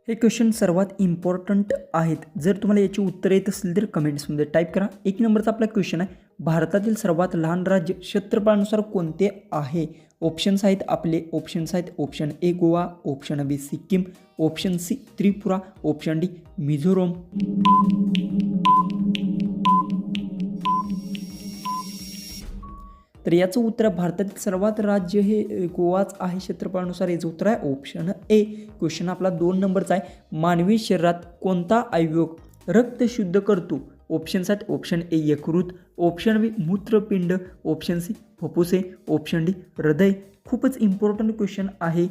हे क्वेश्चन सर्वात इम्पॉर्टंट आहेत. जर तुम्हाला याची उत्तरे येत असतील तर कमेंट्समध्ये टाईप करा. 1 नंबरचा आपला क्वेश्चन आहे, भारतातील सर्वात लहान राज्य क्षेत्रफळानुसार कोणते आहे? ऑप्शन्स आहेत आपले. ऑप्शन्स आहेत option A Goa, option B Sikkim, option C Tripura, option D Mizoram. तर याचं उत्तर भारतातील सर्वात राज्य हे गोवाच आहे क्षेत्रफळानुसार. याचं उत्तर आहे ऑप्शन ए. क्वेश्चन आपला 2 नंबरचा आहे, मानवी शरीरात कोणता अवयव रक्त शुद्ध करतो? ऑप्शन्स आहेत ऑप्शन ए यकृत, ऑप्शन बी मूत्रपिंड, ऑप्शन सी फुफ्फुसे, ऑप्शन डी हृदय. खूपच इम्पॉर्टंट क्वेश्चन आहे.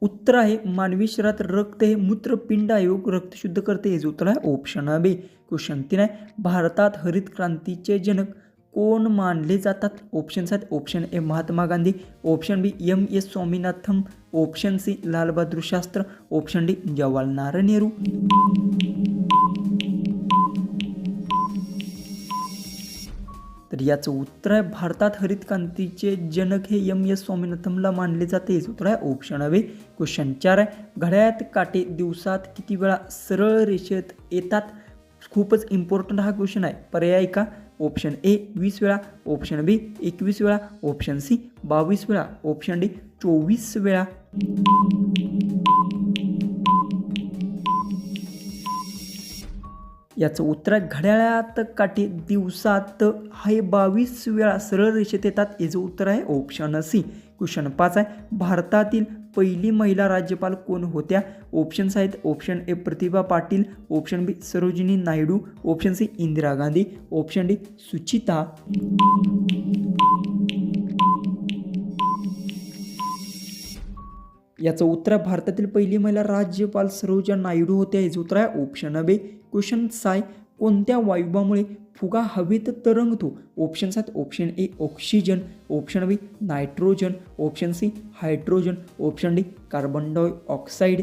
उत्तर आहे मानवी शरीरात रक्त हे मूत्रपिंड आयोग रक्त शुद्ध करते. याचे उत्तर आहे ऑप्शन बी. क्वेश्चन 3 आहे, भारतात हरित क्रांतीचे जनक कोण मानले जातात? ऑप्शन्स आहेत option A Mahatma Gandhi, option B M S. Swaminathan, option C Lal Bahadur Shastri, option D Jawaharlal Nehru. तर याचं उत्तर आहे भारतात हरित क्रांतीचे जनक हे एम.एस. स्वामीनाथनला मानले जाते. याचं उत्तर आहे ऑप्शन बी. क्वेश्चन 4 आहे, घड्याळात काटे दिवसात किती वेळा सरळ रेषेत येतात? खूपच इम्पॉर्टंट हा क्वेश्चन आहे. पर्याय का? ऑप्शन ए 20 वेळा, ऑप्शन बी 21 वेळा, ऑप्शन सी 22 वेळा, ऑप्शन डी 24 वेळा. याचं उत्तर घड्याळात काटे दिवसात हे 22 वेळा सरळ रेषेत येतात. याचं उत्तर आहे ऑप्शन सी. क्वेश्चन 5 आहे, भारतातील पहिली महिला राज्यपाल कोण होत्या? ऑप्शन्स आहेत option A Pratibha Patil, option B Sarojini Naidu, option C Indira Gandhi, option D Suchita. याचं उत्तर भारतातील पहिली महिला राज्यपाल सरोजिनी नायडू होत्या. याचं उत्तर आहे ऑप्शन बी. क्वेश्चन 6, कोणत्या वायुभामुळे फुगा हवेत तरंगतो? ऑप्शन्स आहेत option A oxygen, option B nitrogen, option C hydrogen, option D carbon dioxide.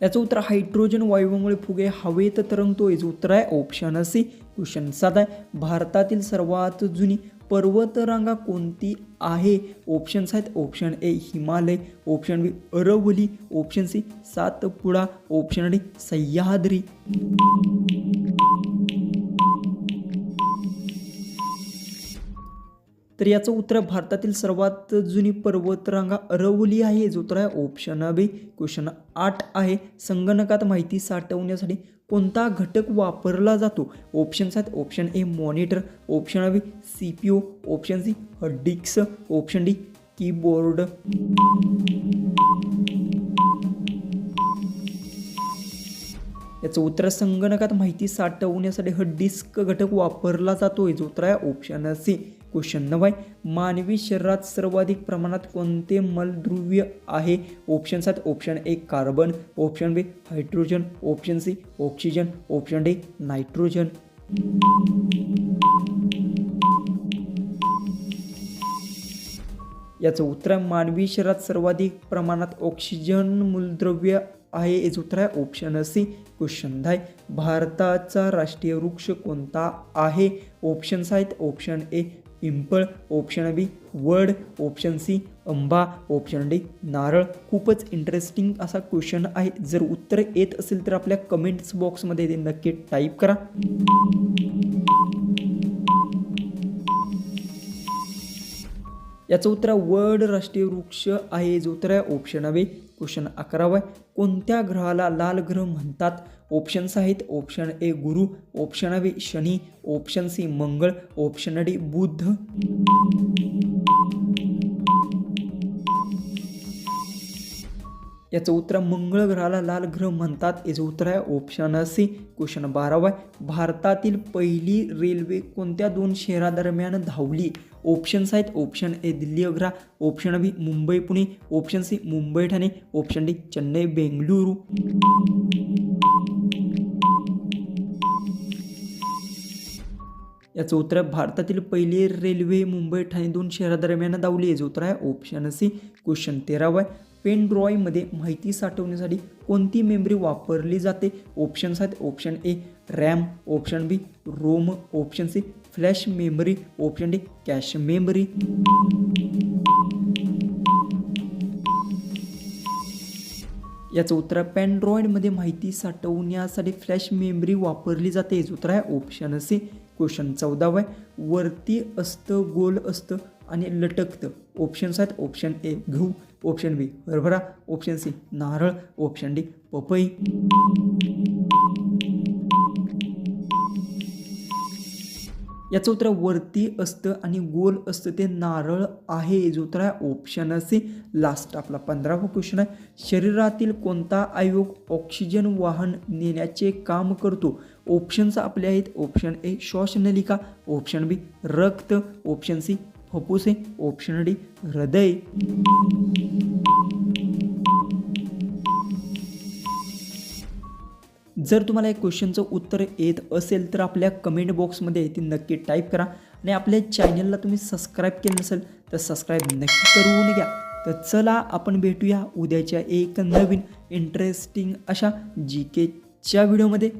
याचं उत्तर हायड्रोजन वायूमुळे फुगे हवेत तरंगतो. याचं उत्तर आहे ऑप्शन सी. क्वेश्चन 7 आहे, भारतातील सर्वात जुनी पर्वतरांगा कोणती आहे? ऑप्शन्स आहेत option A Himalaya, option B Aravali, option C Satpura, option D Sahyadri. तर याचं उत्तर भारतातील सर्वात जुनी पर्वतरांगा अरवली आहे. याचं उत्तर आहे ऑप्शन बी. क्वेश्चन 8 आहे, संगणकात माहिती साठवण्यासाठी कोणता घटक वापरला जातो? ऑप्शन्स आहेत option A monitor, option B CPU, option C hard disk, option D keyboard. याचं उत्तर संगणकात माहिती साठवण्यासाठी हार्ड डिस्क घटक वापरला जातो. याचं उत्तर आहे ऑप्शन सी. क्वेश्चन 9 आहे, मानवी शरीरात सर्वाधिक प्रमाणात कोणते मूलद्रव्य आहे? ऑप्शन्स आहेत option A carbon, option B hydrogen, option C oxygen, option D nitrogen. याचं उत्तर मानवी शरीरात सर्वाधिक प्रमाणात ऑक्सिजन मूलद्रव्य आहे. याचं उत्तर आहे ऑप्शन सी. क्वेश्चन 10, भारताचा राष्ट्रीय वृक्ष कोणता आहे? ऑप्शन्स आहेत ऑप्शन ए पिंपळ, ऑप्शन बी वड, ऑप्शन सी आंबा, ऑप्शन डी नारळ. खूपच इंटरेस्टिंग असा क्वेश्चन आहे. जर उत्तर येत असेल तर आपल्या कमेंट्स बॉक्समध्ये ते नक्की टाईप करा. याचं उत्तर वड राष्ट्रीय वृक्ष आहे. याचं उत्तर आहे ऑप्शन बी. क्वेश्चन 11 आहे, कोणत्या ग्रहाला लाल ग्रह म्हणतात? ऑप्शन्स आहेत ऑप्शन ए गुरु, ऑप्शन बी शनी, ऑप्शन सी मंगळ, ऑप्शन डी बुध. याचं उत्तर मंगळ ग्रहाला लाल ग्रह म्हणतात. याचं उत्तर आहे ऑप्शन सी. क्वेश्चन 12 आहे, भारतातील पहिली रेल्वे कोणत्या 2 शहरादरम्यान धावली? ऑप्शन्स आहेत option A Delhi Agra, option B Mumbai Pune, option C Mumbai Thane, option D Chennai Bengaluru. याचं उत्तर भारतातील पहिली रेल्वे मुंबई ठाणे 2 शहरादरम्यान धावली. याचं उत्तर आहे ऑप्शन सी. क्वेश्चन 13 आहे, पेन ड्राईव्हमध्ये माहिती साठवण्यासाठी कोणती मेमरी वापरली जाते? ऑप्शन्स आहेत option A RAM, option B ROM, option C flash memory, option D cache memory. याचं उत्तर आहे पॅन्ड्रॉइडमध्ये माहिती साठवण्यासाठी फ्लॅश मेमरी वापरली जाते. याचं उत्तर आहे ऑप्शन सी. क्वेश्चन 14 आहे. वरती असतं, गोल असतं आणि लटकतं. ऑप्शन्स आहेत ऑप्शन ए गहू, ऑप्शन बी हरभरा, ऑप्शन सी नारळ, ऑप्शन डी पपई. याचं उत्तर वरती असतं आणि गोल असतं ते नारळ आहे. जो उत्तर आहे ऑप्शन सी. लास्ट आपला 15वा क्वेश्चन आहे. शरीरातील कोणता अवयव ऑक्सिजन वाहन नेण्याचे काम करतो? ऑप्शन्स आपले आहेत ऑप्शन ए श्वासनलिका, ऑप्शन बी रक्त, ऑप्शन सी फुफ्फुसे, ऑप्शन डी हृदय. जर तुम्हाला या क्वेश्चनचं उत्तर येत असेल तर आपल्या कमेंट बॉक्समध्ये ते नक्की टाईप करा आणि आपल्या चॅनलला तुम्ही सबस्क्राईब केलं नसेल तर सबस्क्राईब नक्की करून घ्या. तर चला आपण भेटूया उद्याच्या एक नवीन इंटरेस्टिंग अशा GKच्या व्हिडिओमध्ये.